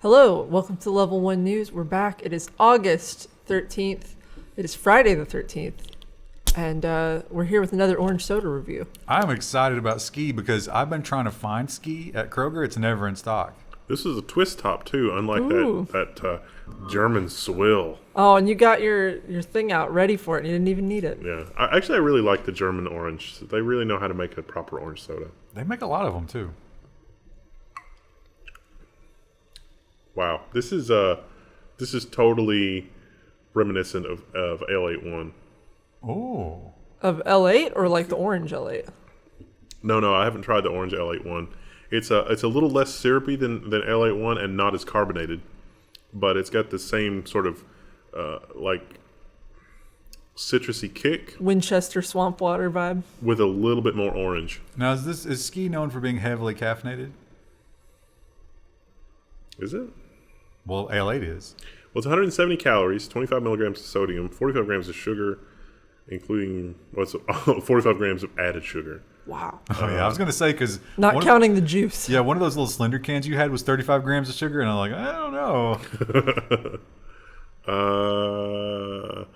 Hello, welcome to Level 1 News. We're back. It is August 13th. It is Friday the 13th. And we're here with another orange soda review. I'm excited about Ski because I've been trying to find Ski at Kroger. It's never in stock. This is a twist top too, unlike that German swill. Oh, and you got your thing out ready for it. And you didn't even need it. Yeah, I really like the German orange. They really know how to make a proper orange soda. They make a lot of them too. Wow, this is totally reminiscent of L81. Oh. Of L8 or like the orange L8? No, I haven't tried the orange L81. It's a little less syrupy than L81 and not as carbonated, but it's got the same sort of like citrusy kick. Winchester swamp water vibe. With a little bit more orange. Now, is Ski known for being heavily caffeinated? Is it? Well, L8 is. Well, it's 170 calories, 25 milligrams of sodium, 45 grams of sugar, including 45 grams of added sugar. Wow. Oh, yeah, I was going to say because... Not counting the juice. Yeah, one of those little Slender cans you had was 35 grams of sugar, and I'm like, I don't know.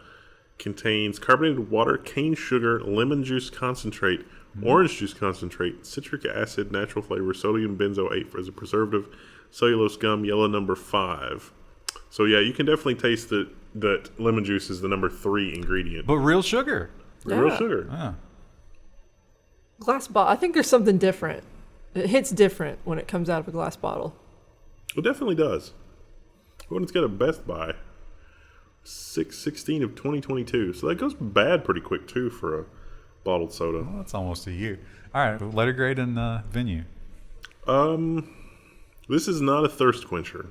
Contains carbonated water, cane sugar, lemon juice concentrate, orange juice concentrate, citric acid, natural flavor, sodium benzoate as a preservative, cellulose gum, yellow number 5. So yeah, you can definitely taste that lemon juice is the number 3 ingredient. But real sugar. Real sugar. Yeah. Glass bottle. I think there's something different. It hits different when it comes out of a glass bottle. It definitely does. When it's got a Best Buy, 6/16 of 2022. So that goes bad pretty quick too for a bottled soda. Well, that's almost a year. All right, letter grade and venue. This is not a thirst quencher.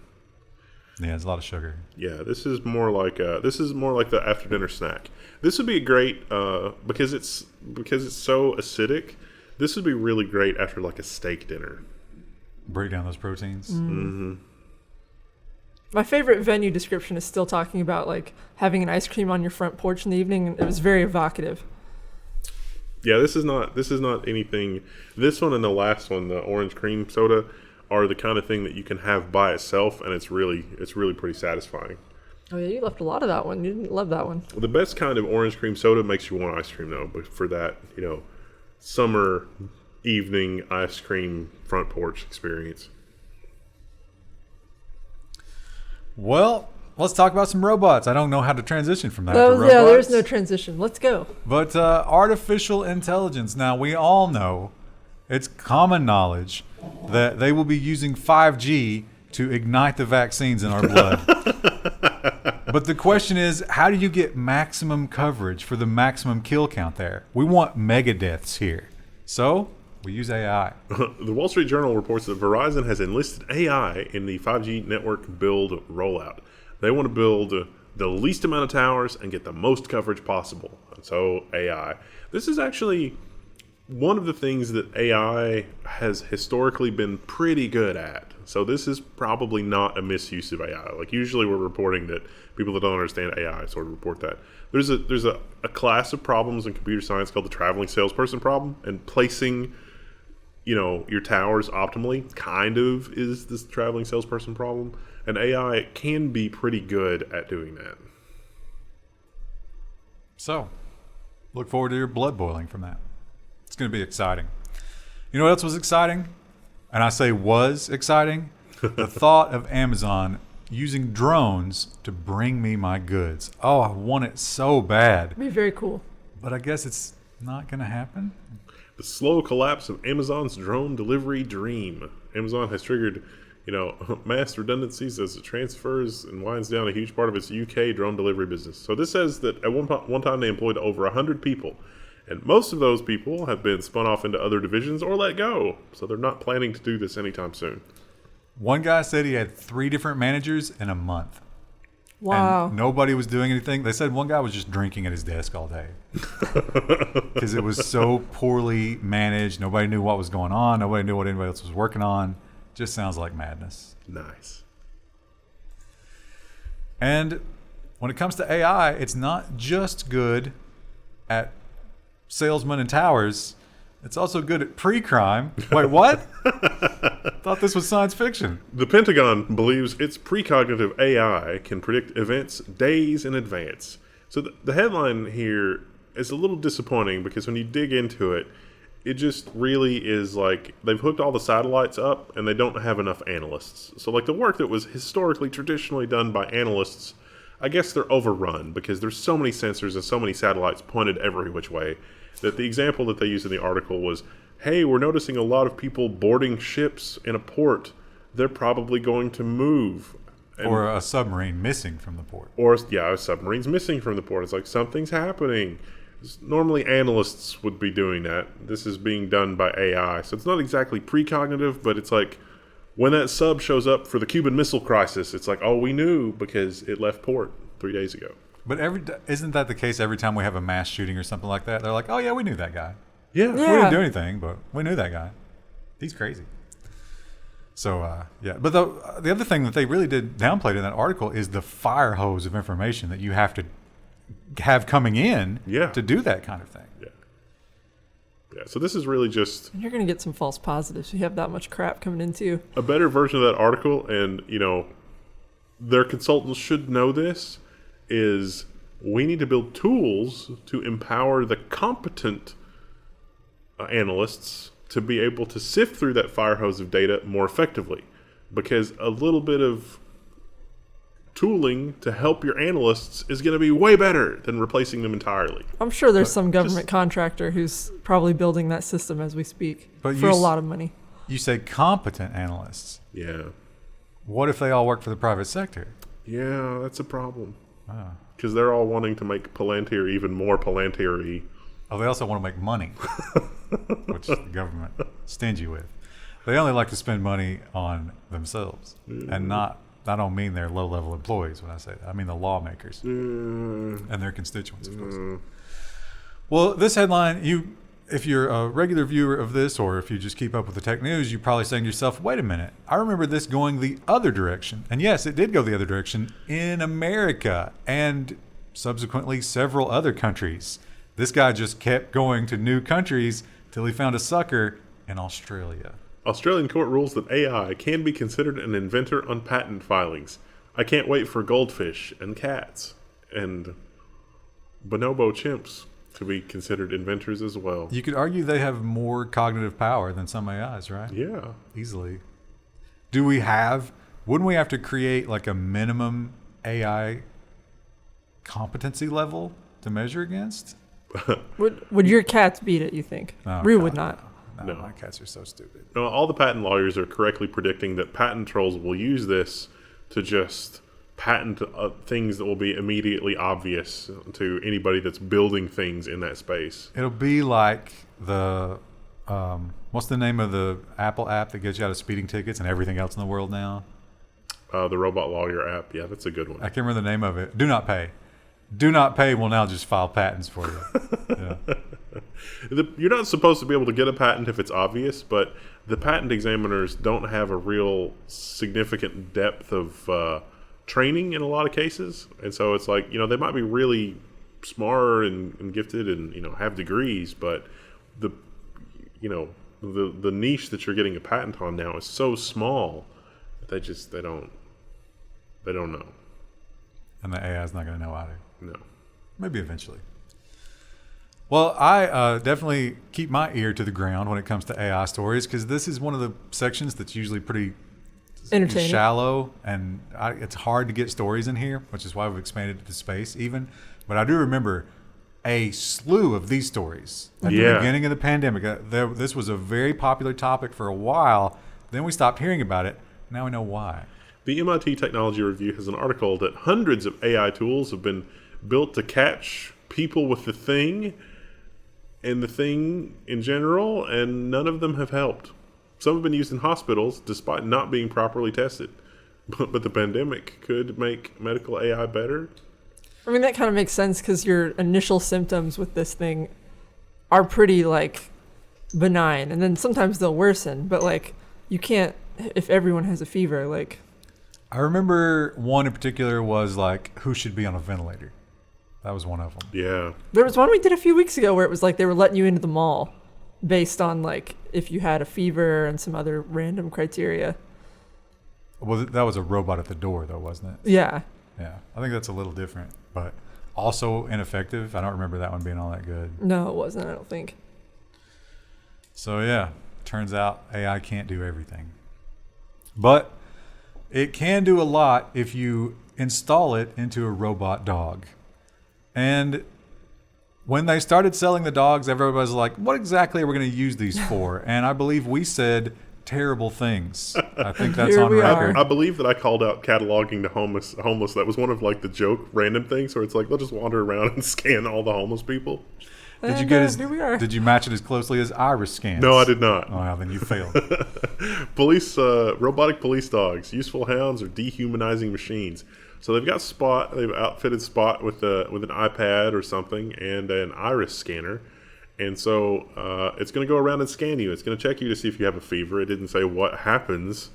Yeah, it's a lot of sugar. Yeah, this is more like the after dinner snack. This would be great because it's so acidic. This would be really great after like a steak dinner. Break down those proteins. Mm-hmm. My favorite venue description is still talking about like having an ice cream on your front porch in the evening. It was very evocative. Yeah, this is not anything. This one and the last one, the orange cream soda, are the kind of thing that you can have by itself, and it's really pretty satisfying. Oh yeah, you left a lot of that one. You didn't love that one. The best kind of orange cream soda makes you want ice cream though, but for that, summer evening ice cream front porch experience. Well, let's talk about some robots. I don't know how to transition from that to robots. Yeah, there's no transition. Let's go. But artificial intelligence. Now, we all know, it's common knowledge, that they will be using 5G to ignite the vaccines in our blood. But the question is, how do you get maximum coverage for the maximum kill count there? We want mega deaths here. So, we use AI. The Wall Street Journal reports that Verizon has enlisted AI in the 5G network build rollout. They want to build the least amount of towers and get the most coverage possible. And so, AI. This is actually one of the things that AI has historically been pretty good at. So this is probably not a misuse of AI. Like usually we're reporting that people that don't understand AI sort of report that. There's a class of problems in computer science called the traveling salesperson problem, and placing your towers optimally kind of is this traveling salesperson problem. And AI can be pretty good at doing that. So, look forward to your blood boiling from that. It's going to be exciting. You know what else was exciting? And I say was exciting? The thought of Amazon using drones to bring me my goods. Oh, I want it so bad. It'd be very cool. But I guess it's not going to happen. The slow collapse of Amazon's drone delivery dream. Amazon has triggered, mass redundancies as it transfers and winds down a huge part of its UK drone delivery business. So this says that at one time they employed over 100 people. And most of those people have been spun off into other divisions or let go. So they're not planning to do this anytime soon. One guy said he had 3 different managers in a month. Wow. And nobody was doing anything. They said one guy was just drinking at his desk all day. Because it was so poorly managed. Nobody knew what was going on. Nobody knew what anybody else was working on. Just sounds like madness. Nice. And when it comes to AI, it's not just good at salesmen and towers. It's also good at pre-crime. Wait, what? Thought this was science fiction. The Pentagon believes its precognitive AI can predict events days in advance. So the headline here is a little disappointing because when you dig into it, it just really is like they've hooked all the satellites up and they don't have enough analysts. So like the work that was historically traditionally done by analysts, I guess they're overrun because there's so many sensors and so many satellites pointed every which way that the example that they used in the article was, hey, we're noticing a lot of people boarding ships in a port. They're probably going to move. Or a submarine missing from the port. Or, yeah, a submarine's missing from the port. It's like something's happening. Normally analysts would be doing that. This is being done by AI. So it's not exactly precognitive, but it's like when that sub shows up for the Cuban Missile Crisis, it's like, oh, we knew because it left port 3 days ago. But isn't that the case every time we have a mass shooting or something like that? They're like, oh, yeah, we knew that guy. Yeah. We didn't do anything, but we knew that guy. He's crazy. So, yeah. But the other thing that they really did downplay in that article is the fire hose of information that you have to have coming in to do that kind of thing. Yeah. Yeah. So this is really just... And you're going to get some false positives. You have that much crap coming into you. A better version of that article, and, you know, their consultants should know this, is we need to build tools to empower the competent analysts to be able to sift through that fire hose of data more effectively. Because a little bit of tooling to help your analysts is going to be way better than replacing them entirely. I'm sure there's some government contractor who's probably building that system as we speak for a lot of money. You say competent analysts. Yeah. What if they all work for the private sector? Yeah, that's a problem. Because they're all wanting to make Palantir even more Palantir-y. Oh, they also want to make money, which the government stingy with. They only like to spend money on themselves, and not. I don't mean their low-level employees when I say that. I mean the lawmakers and their constituents, of course. Well, this headline, if you're a regular viewer of this, or if you just keep up with the tech news, you're probably saying to yourself, wait a minute, I remember this going the other direction. And yes, it did go the other direction in America and subsequently several other countries. This guy just kept going to new countries till he found a sucker in Australia. Australian court rules that AI can be considered an inventor on patent filings. I can't wait for goldfish and cats and bonobo chimps to be considered inventors as well. You could argue they have more cognitive power than some AIs, right? Yeah. Easily. Wouldn't we have to create like a minimum AI competency level to measure against? Would your cats beat it, you think? Oh, Rue God, would not. No, my cats are so stupid. No, all the patent lawyers are correctly predicting that patent trolls will use this to just patent things that will be immediately obvious to anybody that's building things in that space. It'll be like the what's the name of the Apple app that gets you out of speeding tickets and everything else in the world now? The Robot Lawyer app. Yeah, that's a good one. I can't remember the name of it. Do Not Pay. Do Not Pay will now just file patents for you. Yeah. You're not supposed to be able to get a patent if it's obvious, but the patent examiners don't have a real significant depth of training in a lot of cases. And so it's like, you know, they might be really smart and gifted and, you know, have degrees, but the niche that you're getting a patent on now is so small that they don't know. And the AI is not going to know either. No. Maybe eventually. Well, I definitely keep my ear to the ground when it comes to AI stories, because this is one of the sections that's usually pretty entertaining, shallow, and it's hard to get stories in here, which is why we've expanded the space even. But I do remember a slew of these stories at the beginning of the pandemic. This was a very popular topic for a while. Then we stopped hearing about it. Now we know why. The MIT Technology Review has an article that hundreds of AI tools have been built to catch people with the thing and the thing in general, and none of them have helped. Some have been used in hospitals despite not being properly tested. But the pandemic could make medical AI better. I mean, that kind of makes sense because your initial symptoms with this thing are pretty, like, benign. And then sometimes they'll worsen. But, like, you can't, if everyone has a fever, like... I remember one in particular was, like, who should be on a ventilator. That was one of them. Yeah. There was one we did a few weeks ago where it was like they were letting you into the mall. based on like if you had a fever and some other random criteria. Well, that was a robot at the door, though, wasn't it? Yeah. Yeah. I think that's a little different, but also ineffective. I don't remember that one being all that good. No, it wasn't, I don't think. So, yeah, turns out AI can't do everything. But it can do a lot if you install it into a robot dog. And when they started selling the dogs, everybody was like, what exactly are we going to use these for? And I believe we said terrible things. I think that's Here on we record. I believe that I called out cataloging the homeless. That was one of like the joke random things where it's like they'll just wander around and scan all the homeless people. Did you get his? Here we are. Did you match it as closely as iris scans? No, I did not. Oh, well, then you failed. Robotic police dogs, useful hounds, or dehumanizing machines. So they've got Spot. They've outfitted Spot with an iPad or something and an iris scanner. And so it's going to go around and scan you. It's going to check you to see if you have a fever. It didn't say what happens,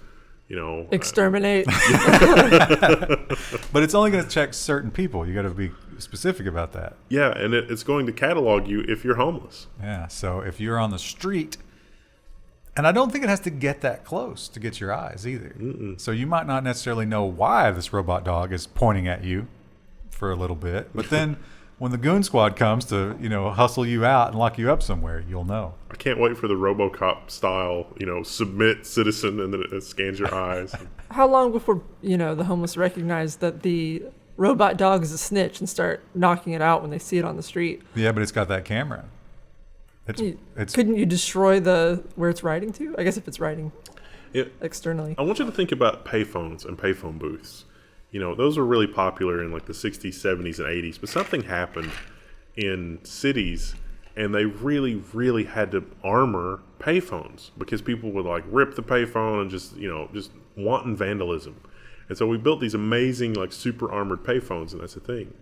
Exterminate. But it's only going to check certain people. You got to be specific about that. Yeah, and it's going to catalog you if you're homeless. Yeah. So if you're on the street, and I don't think it has to get that close to get your eyes either. So you might not necessarily know why this robot dog is pointing at you for a little bit, but then when the goon squad comes to, hustle you out and lock you up somewhere, you'll know. I can't wait for the RoboCop style, submit citizen, and then it scans your eyes. How long before, the homeless recognize that the robot dog is a snitch and start knocking it out when they see it on the street? Yeah, but it's got that camera. It's Couldn't you destroy where it's riding to? I guess if it's riding externally. I want you to think about payphones and payphone booths. Those were really popular in like the 60s, 70s, and 80s. But something happened in cities, and they really, really had to armor payphones because people would like rip the payphone and just wanton vandalism. And so we built these amazing like super armored payphones, and that's the thing.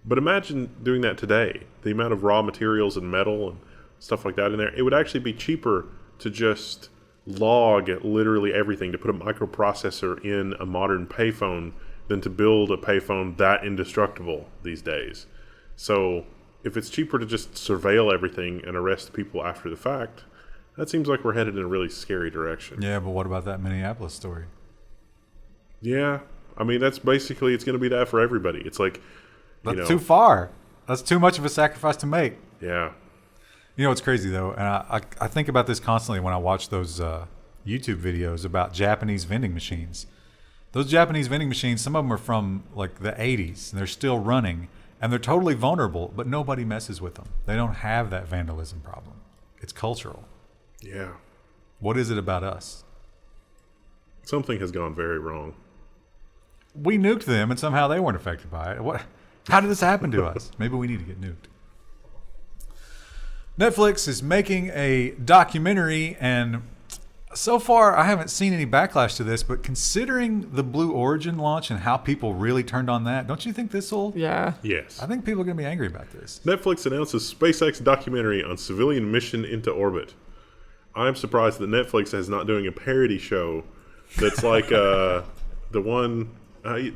But imagine doing that today. The amount of raw materials and metal and stuff like that in there. It would actually be cheaper to just log literally everything, to put a microprocessor in a modern payphone than to build a payphone that indestructible these days. So if it's cheaper to just surveil everything and arrest people after the fact, that seems like we're headed in a really scary direction. Yeah, but what about that Minneapolis story? Yeah, I mean, that's basically, it's going to be that for everybody. It's like, That's too far. That's too much of a sacrifice to make. Yeah. It's crazy, though, and I think about this constantly when I watch those YouTube videos about Japanese vending machines. Those Japanese vending machines, some of them are from, like, the 80s, and they're still running, and they're totally vulnerable, but nobody messes with them. They don't have that vandalism problem. It's cultural. Yeah. What is it about us? Something has gone very wrong. We nuked them, and somehow they weren't affected by it. How did this happen to us? Maybe we need to get nuked. Netflix is making a documentary, and so far I haven't seen any backlash to this, but considering the Blue Origin launch and how people really turned on that, don't you think this will? Yeah. Yes. I think people are going to be angry about this. Netflix announces SpaceX documentary on civilian mission into orbit. I'm surprised that Netflix is not doing a parody show that's like the one...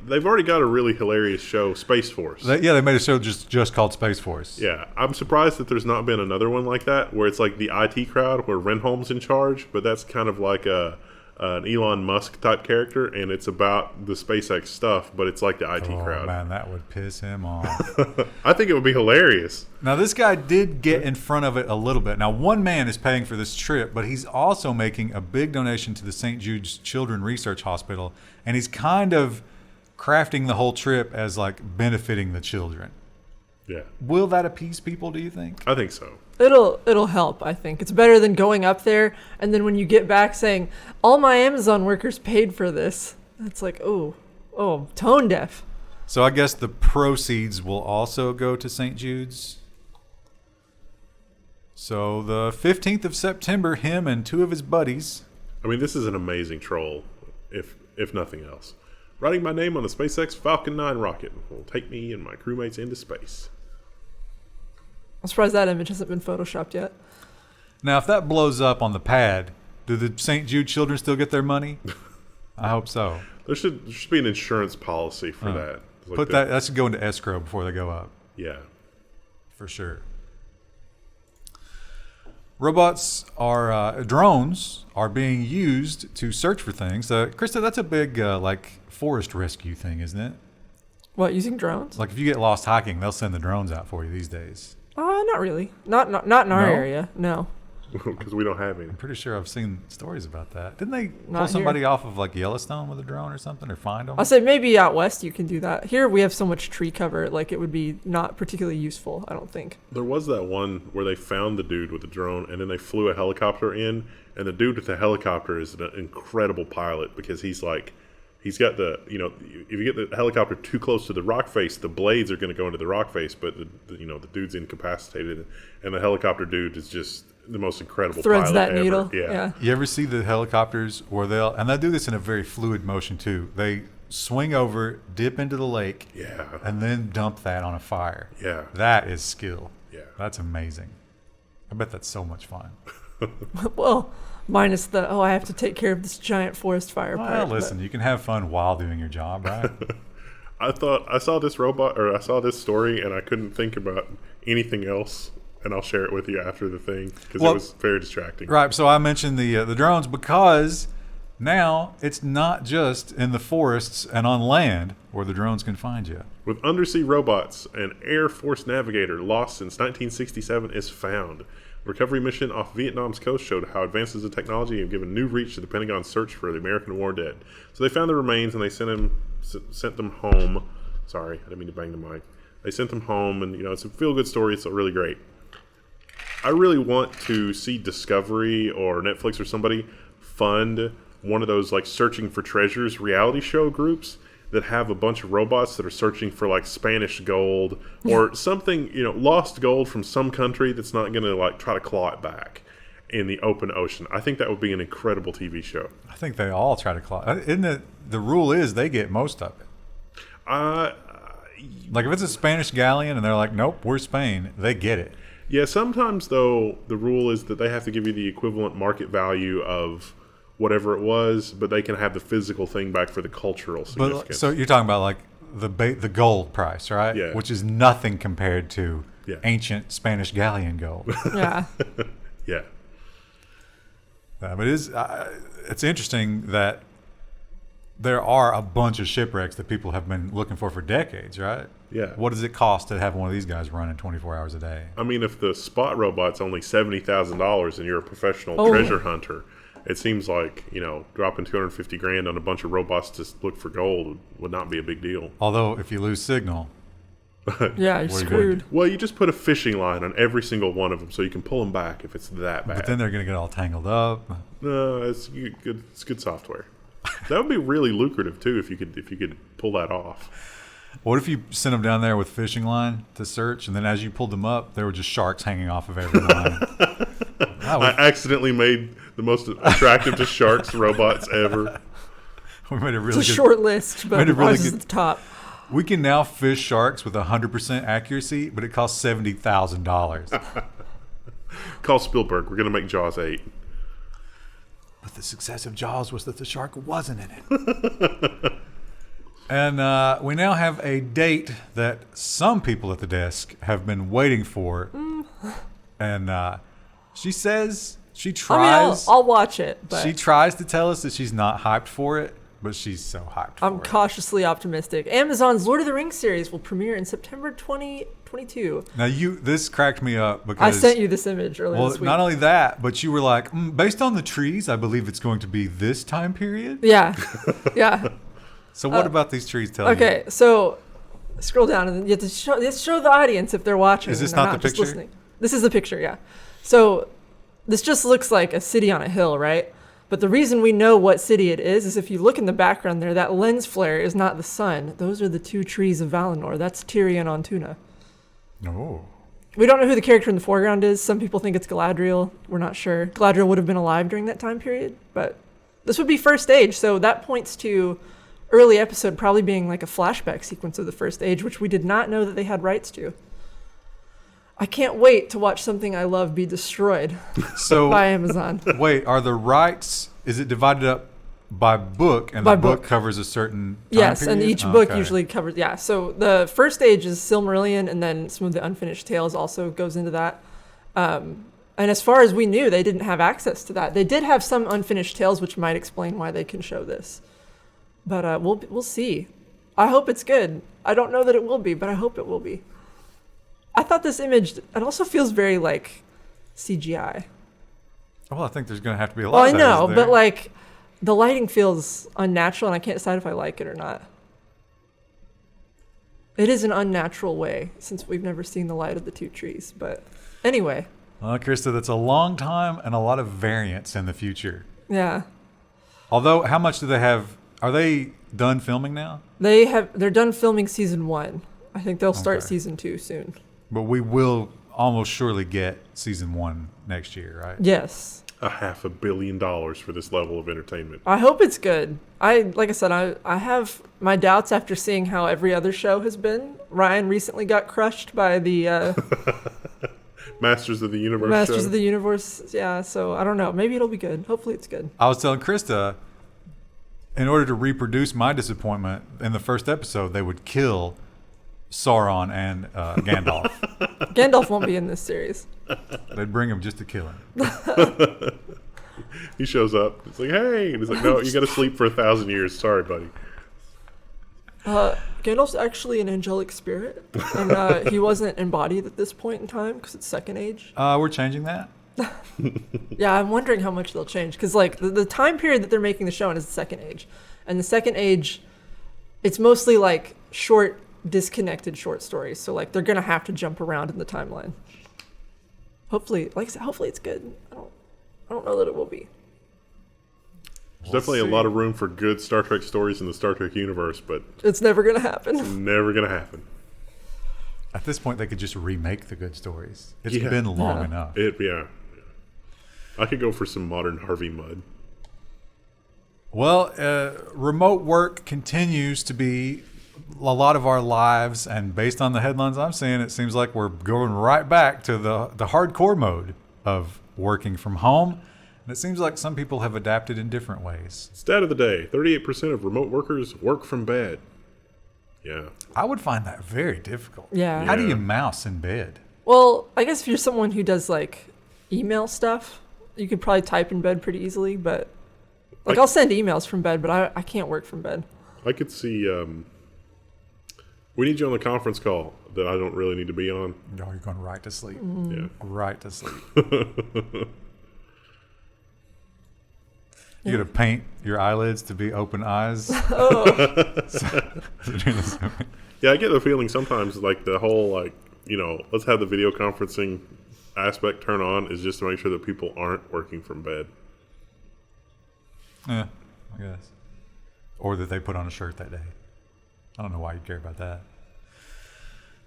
they've already got a really hilarious show, Space Force. They made a show just called Space Force. Yeah, I'm surprised that there's not been another one like that, where it's like the IT crowd, where Renholm's in charge, but that's kind of like an Elon Musk type character, and it's about the SpaceX stuff, but it's like the IT crowd. Oh, man, that would piss him off. I think it would be hilarious. Now, this guy did get in front of it a little bit. Now, one man is paying for this trip, but he's also making a big donation to the St. Jude's Children's Research Hospital, and he's kind of crafting the whole trip as like benefiting the children. Yeah. Will that appease people, do you think? I think so. It'll help, I think. It's better than going up there and then when you get back saying, all my Amazon workers paid for this. It's like, oh, tone deaf. So I guess the proceeds will also go to St. Jude's. So the 15th of September, him and two of his buddies. I mean, this is an amazing troll, if nothing else. Writing my name on the SpaceX Falcon 9 rocket will take me and my crewmates into space. I'm surprised that image hasn't been photoshopped yet. Now, if that blows up on the pad, do the St. Jude children still get their money? I hope so. There should be an insurance policy for that. Like that should go into escrow before they go up. Yeah. For sure. Robots are drones are being used to search for things. Krista, that's a big forest rescue thing, isn't it? What, using drones? Like if you get lost hiking, they'll send the drones out for you these days. Not really. Not in our No? area. No. Because we don't have any. I'm pretty sure I've seen stories about that. Didn't they pull Not somebody here. off of like Yellowstone with a drone or something, or find them? I'll say maybe out west you can do that. Here we have so much tree cover, like it would be not particularly useful, I don't think. There was that one where they found the dude with the drone, and then they flew a helicopter in, and the dude with the helicopter is an incredible pilot because he's got the, if you get the helicopter too close to the rock face, the blades are going to go into the rock face, but the dude's incapacitated, and the helicopter dude is just the most incredible Threads pilot that ever. needle. Yeah. You ever see the helicopters where they'll do this in a very fluid motion too. They swing over, dip into the lake, Yeah. and then dump that on a fire. Yeah. That is skill. Yeah. That's amazing. I bet that's so much fun. Well, minus the, I have to take care of this giant forest fire Well, part. listen, you can have fun while doing your job, right? I saw this story, and I couldn't think about anything else, and I'll share it with you after the thing because Well, it was very distracting. Right. So I mentioned the drones because now it's not just in the forests and on land where the drones can find you. With undersea robots, an Air Force Navigator lost since 1967 is found. Recovery mission off Vietnam's coast showed how advances in technology have given new reach to the Pentagon's search for the American war dead. So they found the remains and they sent them home. Sorry, I didn't mean to bang the mic. They sent them home, and it's a feel-good story. It's really great. I really want to see Discovery or Netflix or somebody fund one of those like searching for treasures reality show groups that have a bunch of robots that are searching for like Spanish gold or something, lost gold from some country that's not going to like try to claw it back in the open ocean. I think that would be an incredible TV show. I think they all try to claw. Isn't it? The rule is they get most of it. Like if it's a Spanish galleon and they're like, nope, we're Spain, they get it. Yeah, sometimes though the rule is that they have to give you the equivalent market value of whatever it was, but they can have the physical thing back for the cultural significance. But so you're talking about like the gold price, right? Yeah. Which is nothing compared to Yeah. ancient Spanish galleon gold. Yeah. Yeah. But it's interesting that there are a bunch of shipwrecks that people have been looking for decades, right? Yeah. What does it cost to have one of these guys running 24 hours a day? I mean, if the spot robot's only $70,000 and you're a professional Oh. treasure hunter, it seems like, dropping $250,000 on a bunch of robots to look for gold would not be a big deal. Although if you lose signal, Yeah, you're What are you gonna screwed. Well, you just put a fishing line on every single one of them so you can pull them back if it's that bad. but then they're going to get all tangled up. No, it's good. It's good software. That would be really lucrative too if you could pull that off. What if you sent them down there with fishing line to search, and then as you pulled them up, there were just sharks hanging off of every line? I accidentally made the most attractive to sharks robots ever. We made a It's really a good. short list, but made a really ours is good- at the top. We can now fish sharks with 100% accuracy, but it costs $70,000. Call Spielberg. We're gonna make Jaws 8. But the success of Jaws was that the shark wasn't in it. And we now have a date that some people at the desk have been waiting for. And she says she I mean, tries. I'll watch it, but She tries to tell us that she's not hyped for it, but she's so hyped for I'm it. cautiously optimistic. Amazon's Lord of the Rings series will premiere in September 2022. Now this cracked me up because I sent you this image earlier well, this week. not only that, but you were like, based on the trees, I believe it's going to be this time period. Yeah, yeah. So what about these trees tell you? Okay, so scroll down and then you have to show the audience if they're watching. Is this and they're not the just picture? listening. This is the picture, yeah. So this just looks like a city on a hill, right? But the reason we know what city it is if you look in the background there, that lens flare is not the sun. Those are the two trees of Valinor. That's Tyrion on Tuna. Oh. We don't know who the character in the foreground is. Some people think it's Galadriel. We're not sure. Galadriel would have been alive during that time period, but this would be first age, so that points to early episode probably being like a flashback sequence of the first age, which we did not know that they had rights to. I can't wait to watch something I love be destroyed So by Amazon. wait, are the rights? Is it divided up by book, and By the book book. covers a certain time Yes, period? and each book Okay. usually covers, yeah. So the first age is Silmarillion, and then some of the unfinished tales also goes into that. And And as far as we knew, they didn't have access to that. They did have some unfinished tales, which might explain why they can show this. But we'll see. I hope it's good. I don't know that it will be, but I hope it will be. I thought this image, it also feels very like CGI. Well, I think there's going to have to be a lot Well, of I that, know, isn't there? but like the lighting feels unnatural, and I can't decide if I like it or not. It is an unnatural way, since we've never seen the light of the two trees. But anyway. Well, Krista, that's a long time and a lot of variance in the future. Yeah. Although, how much do they have? Are they done filming now? They're done filming season 1. I think they'll start Okay. season 2 soon. But we will almost surely get season 1 next year, right? Yes. $500 million for this level of entertainment. I hope it's good. Like I said, I have my doubts after seeing how every other show has been. Ryan recently got crushed by the Masters of the Universe Masters show. of the Universe. Yeah, so I don't know. Maybe it'll be good. Hopefully it's good. I was telling Krista, in order to reproduce my disappointment, in the first episode, they would kill Sauron and Gandalf. Gandalf won't be in this series. They'd bring him just to kill him. He shows up. It's like, hey. And he's like, no, you got to sleep for 1,000 years. Sorry, buddy. Gandalf's actually an angelic spirit, and he wasn't embodied at this point in time because it's Second Age. We're changing that. Yeah, I'm wondering how much they'll change because like the time period that they're making the show in is the Second Age, and the Second Age, it's mostly like short, disconnected short stories. So like they're gonna have to jump around in the timeline. Hopefully, like I said, hopefully it's good. I don't know that it will be. There's definitely a lot of room for good Star Trek stories in the Star Trek universe, but It's never gonna happen. never going to happen. At this point, they could just remake the good stories. It's Yeah. been long Yeah. enough. Yeah. I could go for some modern Harvey Mudd. Well, remote work continues to be a lot of our lives, and based on the headlines I'm seeing, it seems like we're going right back to the hardcore mode of working from home. And it seems like some people have adapted in different ways. Stat of the day, 38% of remote workers work from bed. Yeah. I would find that very difficult. Yeah. How do Yeah. you mouse in bed? Well, I guess if you're someone who does like email stuff, you could probably type in bed pretty easily. But like I'll send emails from bed, but I can't work from bed. I could see, we need you on the conference call that I don't really need to be on. No, you're going right to sleep. Yeah. Right to sleep. You're going to paint your eyelids to be open eyes. Oh, Yeah, I get the feeling sometimes like the whole let's have the video conferencing aspect turn on is just to make sure that people aren't working from bed. Yeah, I guess. Or that they put on a shirt that day. I don't know why you care about that.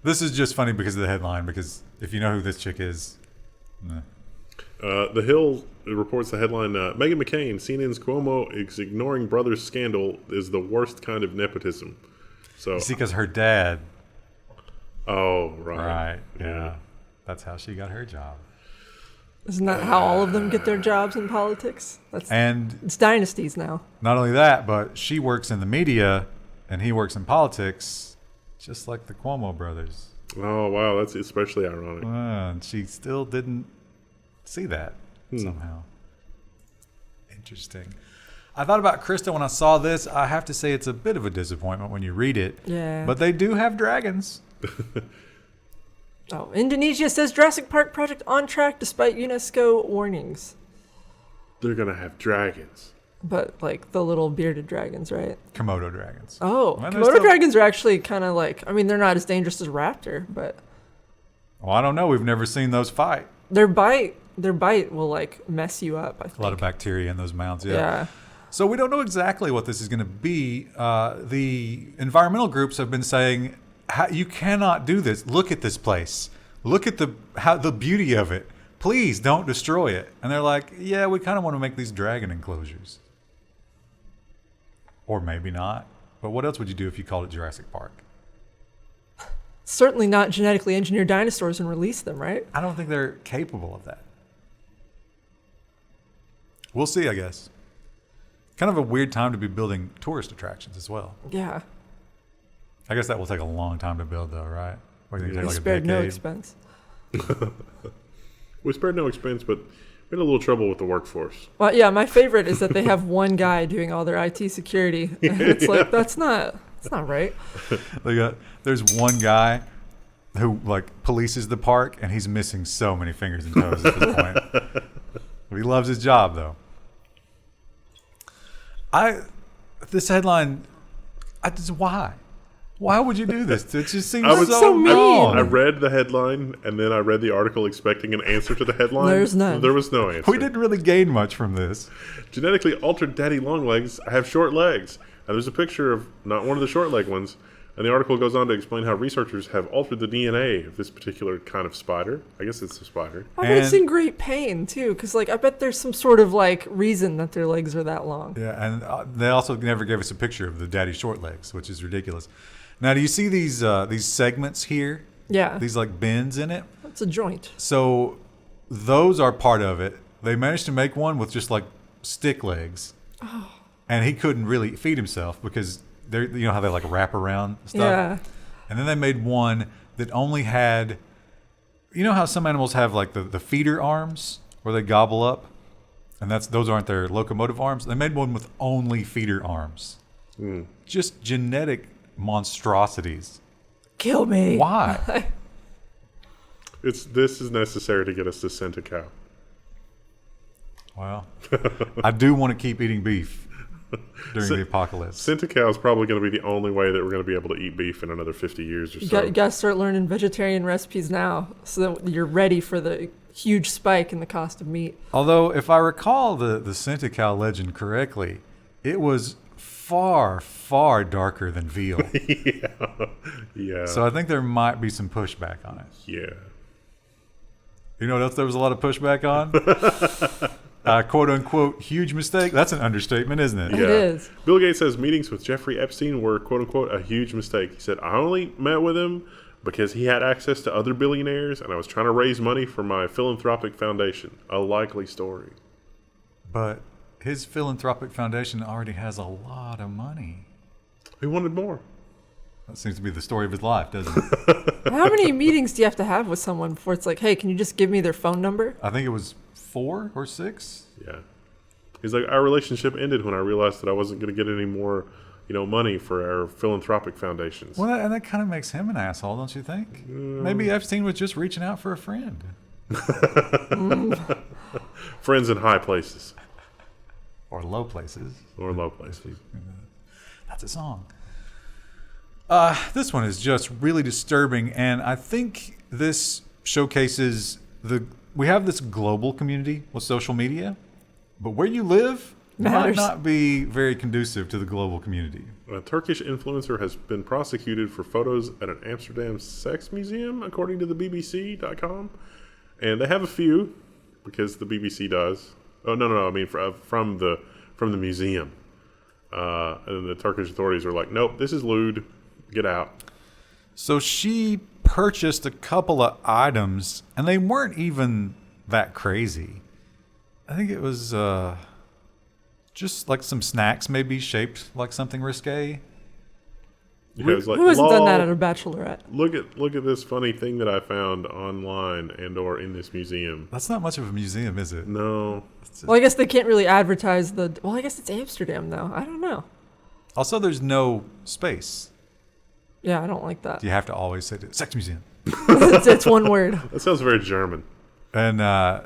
This is just funny because of the headline, because if you know who this chick is, nah. The Hill reports the headline, Meghan McCain, CNN's Cuomo is ignoring brother's scandal is the worst kind of nepotism. So, You see, because her dad, oh, right. right, yeah, that's how she got her job. isn't that how all of them get their jobs in politics? And It's dynasties now. not only that, but she works in the media and he works in politics, just like the Cuomo brothers. Oh, wow, that's especially ironic. And she still didn't see that somehow. Interesting. I thought about Krista when I saw this. I have to say it's a bit of a disappointment when you read it. Yeah. But they do have dragons. Oh, Indonesia says Jurassic Park project on track despite UNESCO warnings. They're going to have dragons. But like the little bearded dragons, right? Komodo dragons. Oh, Well, they're Komodo still- dragons are actually kind of like, I mean, they're not as dangerous as a raptor, but Well, I don't know. We've never seen those fight. their bite will like mess you up, I think. A lot of bacteria in those mouths. Yeah. So we don't know exactly what this is going to be. The environmental groups have been saying, you cannot do this. Look at this place. Look at the beauty of it. Please don't destroy it. And they're like, yeah, we kind of want to make these dragon enclosures. Or maybe not. But what else would you do if you called it Jurassic Park? Certainly not genetically engineer dinosaurs and release them, right? I don't think they're capable of that. We'll see, I guess. Kind of a weird time to be building tourist attractions as well. Yeah. I guess that will take a long time to build, though, right? Or you think They it'll take spared no decade? expense. We spared no expense, but we had a little trouble with the workforce. Well, yeah, my favorite is that they have one guy doing all their IT security. And it's like, that's not right. There's one guy who like polices the park, and he's missing so many fingers and toes at this point. He loves his job, though. This headline, why? Why would you do this? It just seems so wrong. I read the headline, and then I read the article expecting an answer to the headline. There's none. There was no answer. We didn't really gain much from this. Genetically altered daddy longlegs have short legs. And there's a picture of not one of the short leg ones. And the article goes on to explain how researchers have altered the DNA of this particular kind of spider. I guess it's a spider. I bet it's in great pain, too, because like, I bet there's some sort of like reason that their legs are that long. Yeah, and they also never gave us a picture of the daddy short legs, which is ridiculous. Now, do you see these segments here? Yeah. These like bends in it? It's a joint. So those are part of it. They managed to make one with just like stick legs. Oh. And he couldn't really feed himself because they're, you know how they like wrap around stuff? Yeah. And then they made one that only had, you know how some animals have like the feeder arms where they gobble up? And those aren't their locomotive arms. They made one with only feeder arms. Mm. Just genetic monstrosities. Kill me. Why? This is necessary to get us to scent a cow. Well, I do want to keep eating beef during the apocalypse. Scent a cow is probably going to be the only way that we're going to be able to eat beef in another 50 years or so. You got to start learning vegetarian recipes now so that you're ready for the huge spike in the cost of meat. Although, if I recall the scent a cow legend correctly, it was far, far darker than veal. Yeah. So I think there might be some pushback on it. Yeah. You know what else there was a lot of pushback on? Quote unquote, huge mistake. That's an understatement, isn't it? Yeah. It is. Bill Gates says meetings with Jeffrey Epstein were quote unquote a huge mistake. He said, I only met with him because he had access to other billionaires and I was trying to raise money for my philanthropic foundation. A likely story. But his philanthropic foundation already has a lot of money. He wanted more. That seems to be the story of his life, doesn't it? How many meetings do you have to have with someone before it's like, hey, can you just give me their phone number? I think it was 4 or 6. Yeah. He's like, our relationship ended when I realized that I wasn't going to get any more, money for our philanthropic foundations. Well, and that kind of makes him an asshole, don't you think? Maybe Epstein was just reaching out for a friend. Friends in high places. Or low places. That's a song. This one is just really disturbing, and I think this showcases we have this global community with social media, but where you live might not be very conducive to the global community. A Turkish influencer has been prosecuted for photos at an Amsterdam sex museum, according to the BBC.com. And they have a few, because the BBC does. Oh, no, I mean from the museum. And the Turkish authorities are like, nope, this is lewd. Get out. So she purchased a couple of items, and they weren't even that crazy. I think it was just like some snacks, maybe shaped like something risque. Yeah, it was like, who hasn't done that at a bachelorette? Look at this funny thing that I found online and/or in this museum. That's not much of a museum, is it? No. Well, I guess they can't really advertise Well, I guess it's Amsterdam, though. I don't know. Also, there's no space. Yeah, I don't like that. You have to always say sex museum. it's one word. That sounds very German. And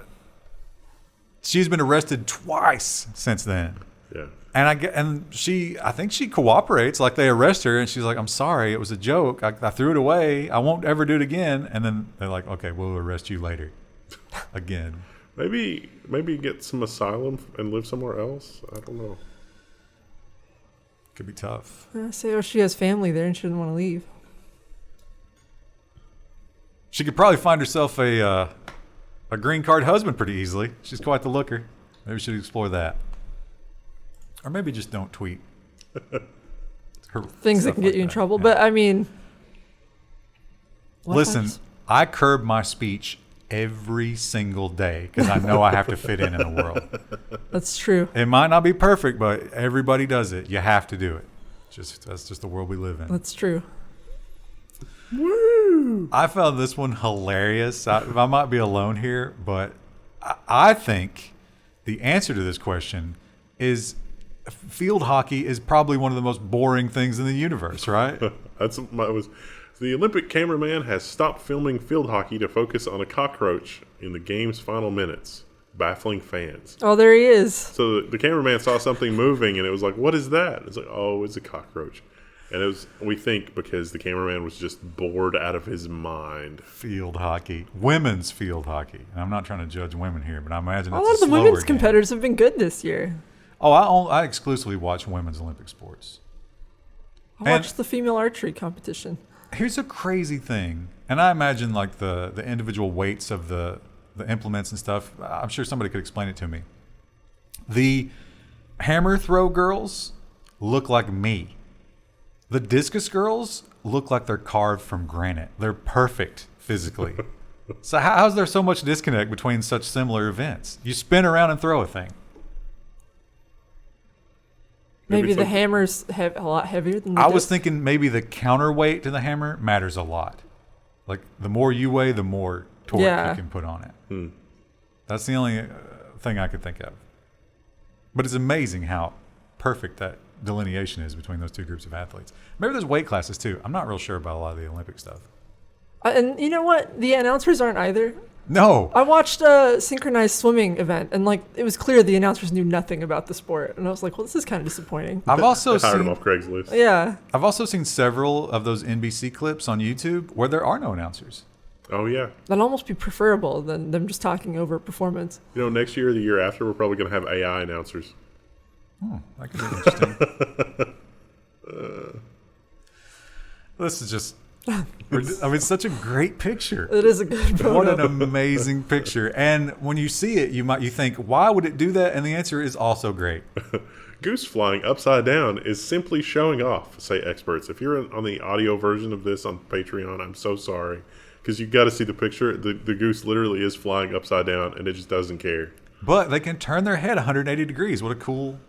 she's been arrested twice since then. Yeah. And I think she cooperates. Like, they arrest her, and she's like, "I'm sorry, it was a joke. I threw it away. I won't ever do it again." And then they're like, "Okay, we'll arrest you later." Again. Maybe get some asylum and live somewhere else. I don't know. Could be tough. She has family there and she doesn't want to leave. She could probably find herself a green card husband pretty easily. She's quite the looker. Maybe we should explore that. Or maybe just don't tweet. Things that can get you in trouble. Yeah. But I mean, listen, I curb my speech every single day because I know I have to fit in the world. That's true. It might not be perfect, but everybody does it. You have to do it. That's just the world we live in. That's true. Woo! I found this one hilarious. I might be alone here, but I think the answer to this question is field hockey is probably one of the most boring things in the universe, right? The Olympic cameraman has stopped filming field hockey to focus on a cockroach in the game's final minutes, baffling fans. Oh, there he is. So the cameraman saw something moving, and it was like, "What is that?" It's like, "Oh, it's a cockroach." And it was, we think, because the cameraman was just bored out of his mind. Field hockey, women's field hockey. And I'm not trying to judge women here, but I imagine A it's lot of the slower women's game. competitors have been good this year. Oh, I exclusively watch women's Olympic sports. I watched the female archery competition. Here's a crazy thing, and I imagine like the individual weights of the implements and stuff. I'm sure somebody could explain it to me. The hammer throw girls look like me. The discus girls look like they're carved from granite. They're perfect physically. So how's there so much disconnect between such similar events? You spin around and throw a thing. Maybe the hammers have a lot heavier than the I was disc. thinking maybe the counterweight to the hammer matters a lot. Like the more you weigh, the more torque you can put on it. That's the only thing I could think of. But it's amazing how perfect that delineation is between those two groups of athletes. Maybe there's weight classes too. I'm not real sure about a lot of the Olympic stuff. And you know what? The announcers aren't either. No. I watched a synchronized swimming event, and like it was clear the announcers knew nothing about the sport, and I was like, "Well, this is kind of disappointing." I've also Hired him seen off Craigslist. Yeah, I've also seen several of those NBC clips on YouTube where there are no announcers. Oh, yeah. that'd almost be preferable than them just talking over performance. You know, next year or the year after, we're probably going to have AI announcers. That could be interesting. This is just, I mean, it's such a great picture. It is a good photo. What an amazing picture. And when you see it, you think, why would it do that? And the answer is also great. Goose flying upside down is simply showing off, say experts. If you're on the audio version of this on Patreon, I'm so sorry. Because you've got to see the picture. The goose literally is flying upside down, and it just doesn't care. But they can turn their head 180 degrees. What a cool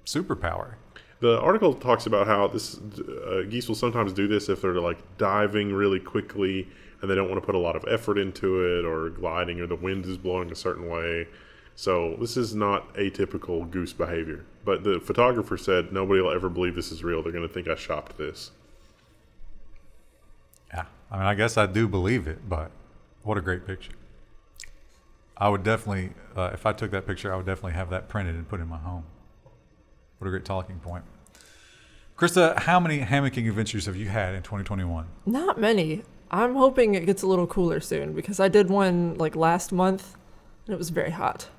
superpower. The article talks about how this geese will sometimes do this if they're like diving really quickly and they don't want to put a lot of effort into it, or gliding, or the wind is blowing a certain way. So this is not atypical goose behavior. But the photographer said nobody will ever believe this is real. They're going to think I shopped this. Yeah. I mean, I guess I do believe it, but what a great picture. I would definitely, if I took that picture, I would definitely have that printed and put in my home. What a great talking point. Krista, how many hammocking adventures have you had in 2021? Not many. I'm hoping it gets a little cooler soon because I did one like last month and it was very hot.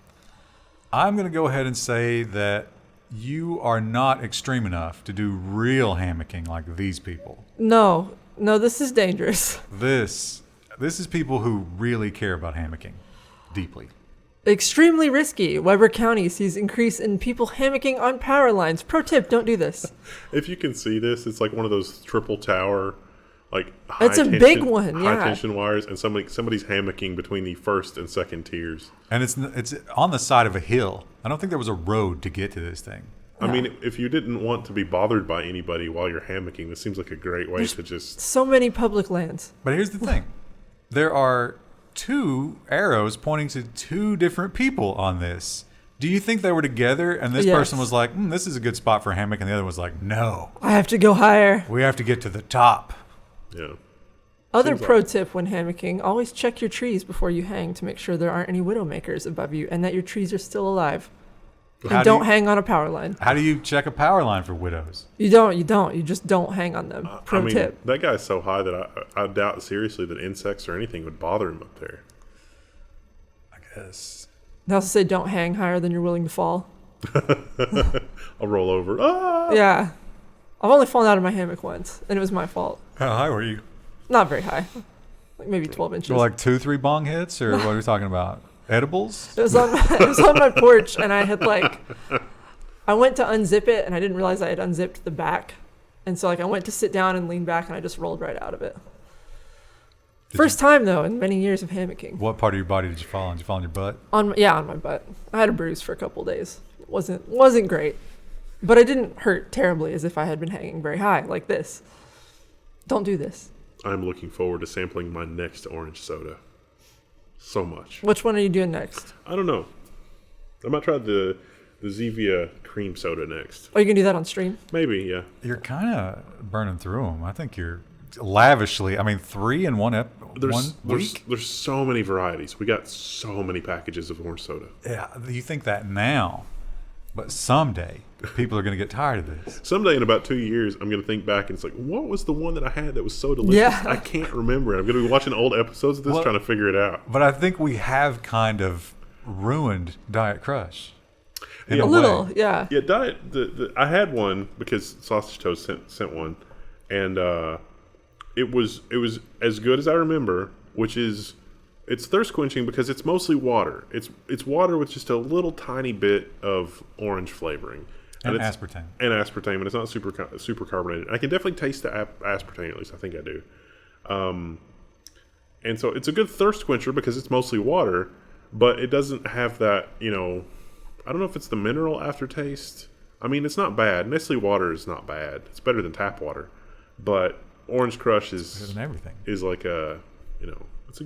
I'm going to go ahead and say that you are not extreme enough to do real hammocking like these people. No, this is dangerous. This is people who really care about hammocking deeply. Extremely risky. Weber County sees increase in people hammocking on power lines. Pro tip, don't do this. If you can see this, it's like one of those triple tower, like It's a big one, yeah. high tension wires, and somebody's hammocking between the first and second tiers. And it's on the side of a hill. I don't think there was a road to get to this thing. I mean, if you didn't want to be bothered by anybody while you're hammocking, this seems like a great way to just... So many public lands. But here's the thing. There are 2 arrows pointing to 2 different people on this. Do you think they were together and this Yes. person was like, this is a good spot for a hammock, and the other was like, no, I have to go higher. we have to get to the top? Yeah. Other Seems pro tip when hammocking, always check your trees before you hang to make sure there aren't any widowmakers above you and that your trees are still alive. How And do don't you- hang on a power line. How do you check a power line for widows? You don't. You just don't hang on them. Pro tip. That guy's so high that I doubt seriously that insects or anything would bother him up there. I guess. They also say don't hang higher than you're willing to fall. I'll roll over. Ah! Yeah. I've only fallen out of my hammock once, and it was my fault. How high were you? Not very high. Like maybe 12 inches. So like 2-3 bong hits, or what are we talking about? Edibles? It was on my porch, and I had I went to unzip it, and I didn't realize I had unzipped the back. And so I went to sit down and lean back, and I just rolled right out of it. First time, though, in many years of hammocking. What part of your body did you fall on? Did you fall on your butt? On my butt. I had a bruise for a couple days. It wasn't great. But I didn't hurt terribly as if I had been hanging very high like this. Don't do this. I'm looking forward to sampling my next orange soda. So much. Which one are you doing next? I don't know. I might try the Zevia cream soda next. Oh, you can do that on stream? Maybe, yeah. You're kind of burning through them. I think you're lavishly. I mean, 3 in one week. There's so many varieties. We got so many packages of orange soda. Yeah, you think that now, but someday people are going to get tired of this. Someday in about 2 years, I'm going to think back and it's like, what was the one that I had that was so delicious? Yeah. I can't remember. I'm going to be watching old episodes of this trying to figure it out. But I think we have kind of ruined Diet Crush. In A little, yeah. Yeah, Diet. I had one because Sausage Toast sent one, and it was as good as I remember, which is it's thirst quenching because it's mostly water. It's water with just a little tiny bit of orange flavoring. And aspartame. And aspartame, and it's not super carbonated. I can definitely taste the aspartame, at least I think I do. And so it's a good thirst quencher because it's mostly water, but it doesn't have that, I don't know if it's the mineral aftertaste. I mean, it's not bad. Nestle water is not bad. It's better than tap water. But Orange Crush is better than everything. Is like it's a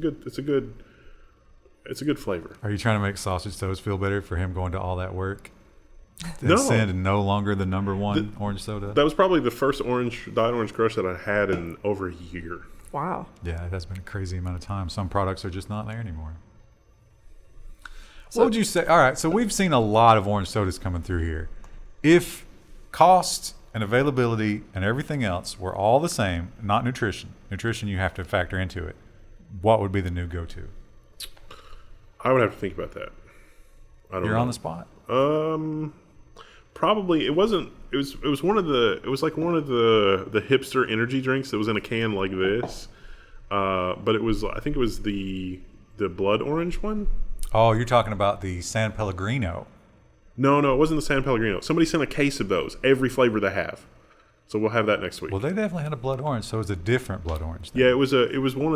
good flavor. Are you trying to make Sausage Toast feel better for him going to all that work? No. Send no longer the number one orange soda? That was probably the first Diet Orange Crush that I had in over a year. Wow. Yeah, it has been a crazy amount of time. Some products are just not there anymore. So, what would you say? All right, so we've seen a lot of orange sodas coming through here. If cost and availability and everything else were all the same, not nutrition you have to factor into it, what would be the new go-to? I would have to think about that. I don't know. You're on the spot. Probably it wasn't. It was one of the. It was like one of the hipster energy drinks that was in a can like this. But it was. I think it was the blood orange one. Oh, you're talking about the San Pellegrino. No, it wasn't the San Pellegrino. Somebody sent a case of those, every flavor they have. So we'll have that next week. Well, they definitely had a blood orange, so it's a different blood orange. Yeah, it was like one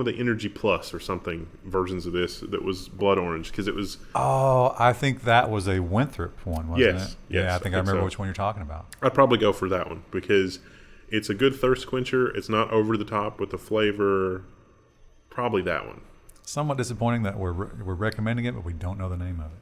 of the Energy Plus or something versions of this that was blood orange because it was. Oh, I think that was a Winthrop one, wasn't it? Yes, Yeah, I think I remember so. which one you're talking about. I'd probably go for that one because it's a good thirst quencher. It's not over the top with the flavor. Probably that one. Somewhat disappointing that we're recommending it, but we don't know the name of it.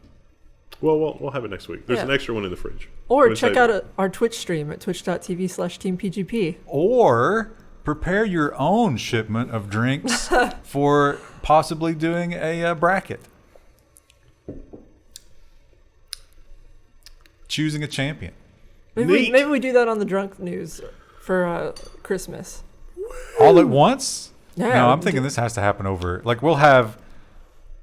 Well, we'll have it next week. There's an extra one in the fridge. Or check out our Twitch stream at twitch.tv/TeamPGP. Or prepare your own shipment of drinks for possibly doing a bracket. Choosing a champion. Maybe we do that on the Drunk News for Christmas. All at once? Yeah, no, I'm thinking this has to happen over. Like, we'll have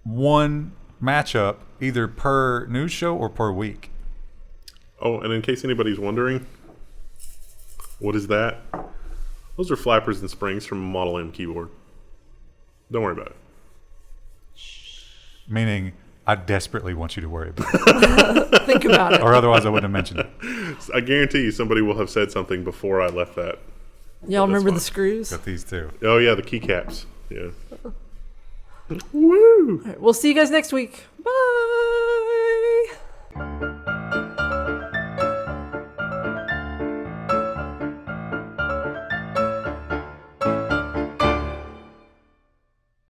one matchup either per news show or per week. Oh, and in case anybody's wondering, what is that? Those are flappers and springs from a Model M keyboard. Don't worry about it. Meaning, I desperately want you to worry about it. Think about it. Or otherwise I wouldn't have mentioned it. I guarantee you somebody will have said something before I left that. Y'all remember fine. the screws? Got these too. Oh, yeah, the keycaps. Yeah. Woo! All right, we'll see you guys next week. Bye.